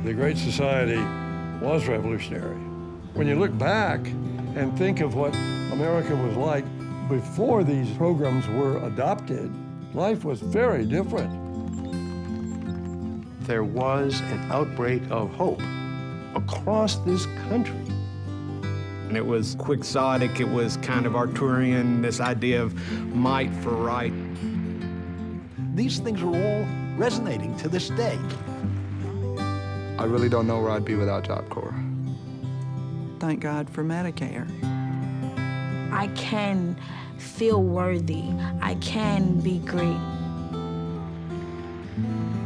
The Great Society was revolutionary. When you look back and think of what America was like before these programs were adopted, life was very different. There was an outbreak of hope across this country. And it was quixotic, it was kind of Arthurian, this idea of might for right. These things are all resonating to this day. I really don't know where I'd be without Job Corps. Thank God for Medicare. I can feel worthy. I can be great.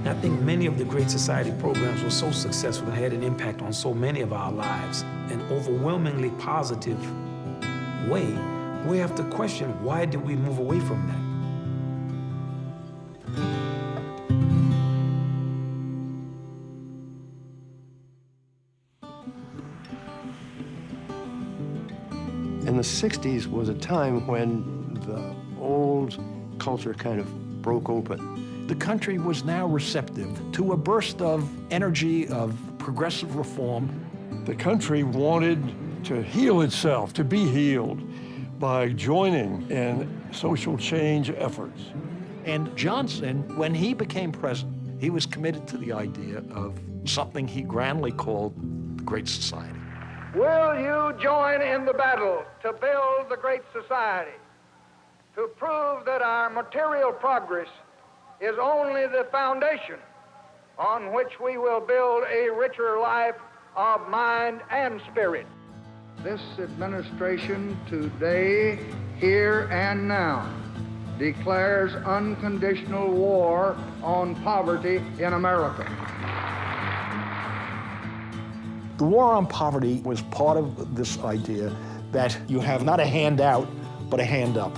I think many of the Great Society programs were so successful and had an impact on so many of our lives, an overwhelmingly positive way. We have to question, why did we move away from that? And the 60s was a time when the old culture kind of broke open. The country was now receptive to a burst of energy, of progressive reform. The country wanted to heal itself, to be healed by joining in social change efforts. And Johnson, when he became president, he was committed to the idea of something he grandly called the Great Society. Will you join in the battle to build the Great Society, to prove that our material progress is only the foundation on which we will build a richer life of mind and spirit? This administration today, here and now, declares unconditional war on poverty in America. The war on poverty was part of this idea that you have not a handout, but a hand up.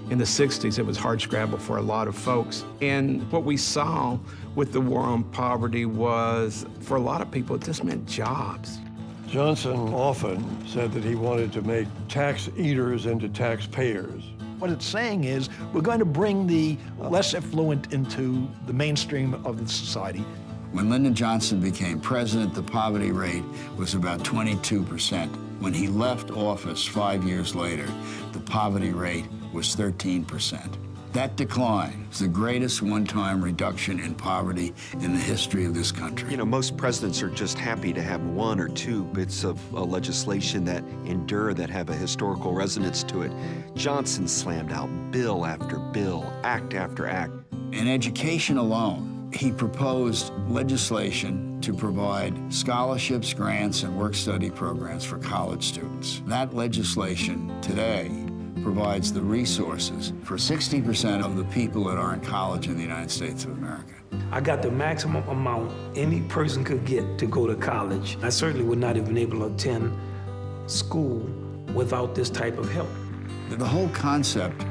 In the 60s, it was hard scrabble for a lot of folks. And what we saw with the war on poverty was, for a lot of people, it just meant jobs. Johnson often said that he wanted to make tax eaters into taxpayers. What it's saying is, we're going to bring the less affluent into the mainstream of the society. When Lyndon Johnson became president, the poverty rate was about 22%. When he left office 5 years later, the poverty rate was 13%. That decline is the greatest one-time reduction in poverty in the history of this country. You know, most presidents are just happy to have one or two bits of legislation that endure, that have a historical resonance to it. Johnson slammed out bill after bill, act after act. In education alone, he proposed legislation to provide scholarships, grants, and work-study programs for college students. That legislation today provides the resources for 60% of the people that are in college in the United States of America. I got the maximum amount any person could get to go to college. I certainly would not have been able to attend school without this type of help. The whole concept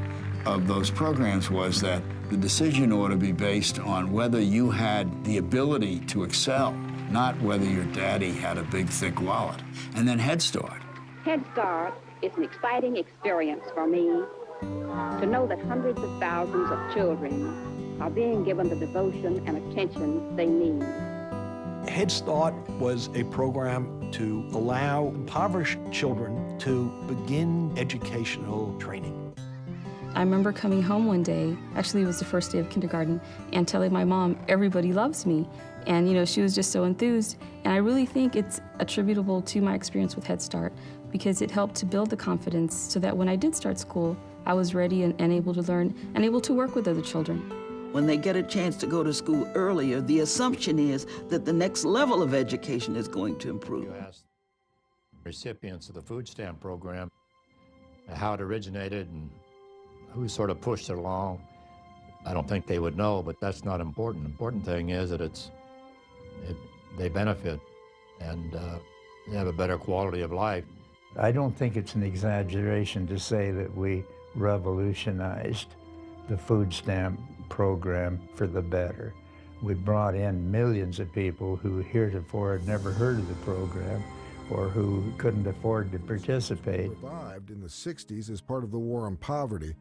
of those programs was that the decision ought to be based on whether you had the ability to excel, not whether your daddy had a big, thick wallet. And then Head Start. Head Start is an exciting experience for me to know that hundreds of thousands of children are being given the devotion and attention they need. Head Start was a program to allow impoverished children to begin educational training. I remember coming home one day, actually it was the first day of kindergarten, and telling my mom, everybody loves me. And you know, she was just so enthused. And I really think it's attributable to my experience with Head Start, because it helped to build the confidence so that when I did start school, I was ready and able to learn and able to work with other children. When they get a chance to go to school earlier, the assumption is that the next level of education is going to improve. You asked recipients of the food stamp program how it originated and who sort of pushed it along. I don't think they would know, but that's not important. The important thing is that they benefit and they have a better quality of life. I don't think it's an exaggeration to say that we revolutionized the food stamp program for the better. We brought in millions of people who heretofore had never heard of the program or who couldn't afford to participate. Revived in the 60s as part of the war on poverty,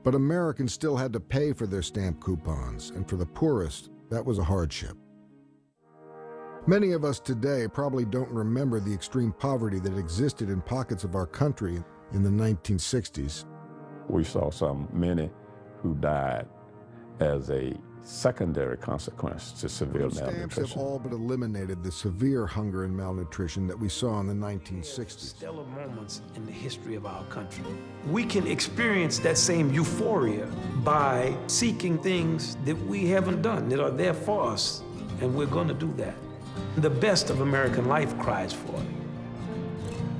but Americans still had to pay for their stamp coupons, and for the poorest, that was a hardship. Many of us today probably don't remember the extreme poverty that existed in pockets of our country in the 1960s. We saw many who died as a secondary consequence to severe Food stamps have malnutrition. all but eliminated the severe hunger and malnutrition that we saw in the 1960s. Stellar moments in the history of our country. We can experience that same euphoria by seeking things that we haven't done, that are there for us, and we're going to do that. The best of American life cries for it.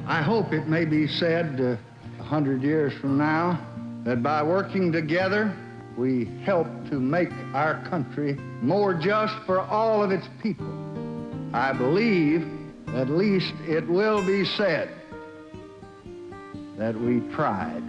I hope it may be said 100 years from now that by working together, we help to make our country more just for all of its people. I believe at least it will be said that we tried.